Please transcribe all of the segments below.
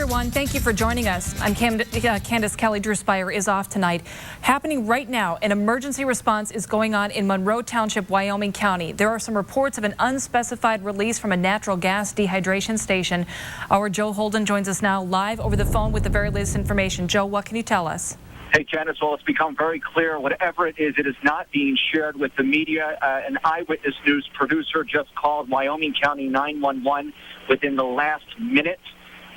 everyone. Thank you for joining us. I'm Candace Kelly. Drew Spire is off tonight. Happening right now, an emergency response is going on in Monroe Township, Wyoming County. There are some reports of an unspecified release from a natural gas dehydration station. Our Joe Holden joins us now live over the phone with the very latest information. Joe, what can you tell us? Hey, Candace, well, it's become very clear. Whatever it is not being shared with the media. An Eyewitness News producer just called Wyoming County 911 within the last minute.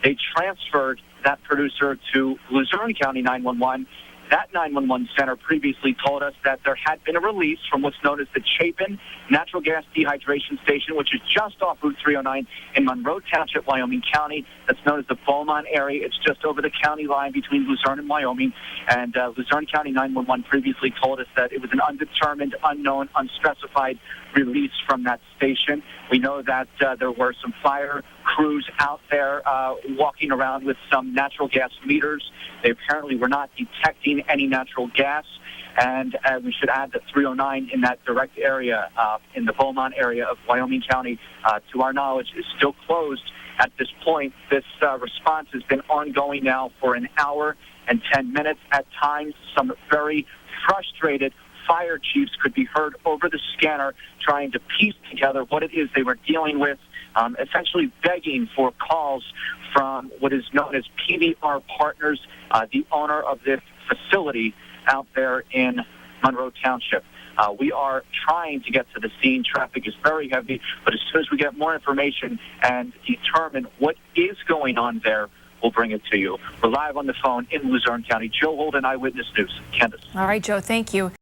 They transferred that producer to Luzerne County 911. That 911 center previously told us that there had been a release from what's known as the Chapin natural gas dehydration station, which is just off Route 309 in Monroe Township, Wyoming County. That's known as the Beaumont area. It's just over the county line between Luzerne and Wyoming. And Luzerne County 911 previously told us that it was an undetermined, unknown, unspecified release from that station. We know that there were some fire crews out there walking around with some natural gas meters. They apparently were not detecting any natural gas. And we should add that 309 in that direct area, in the Beaumont area of Wyoming County, to our knowledge, is still closed at this point. This response has been ongoing now for an hour and 10 minutes. At times, some very frustrated fire chiefs could be heard over the scanner trying to piece together what it is they were dealing with, essentially begging for calls from what is known as PBR Partners, the owner of this facility out there in Monroe Township. We are trying to get to the scene. Traffic is very heavy, but as soon as we get more information and determine what is going on there, we'll bring it to you. We're live on the phone in Luzerne County. Joe Holden, Eyewitness News. Candace. All right, Joe, thank you.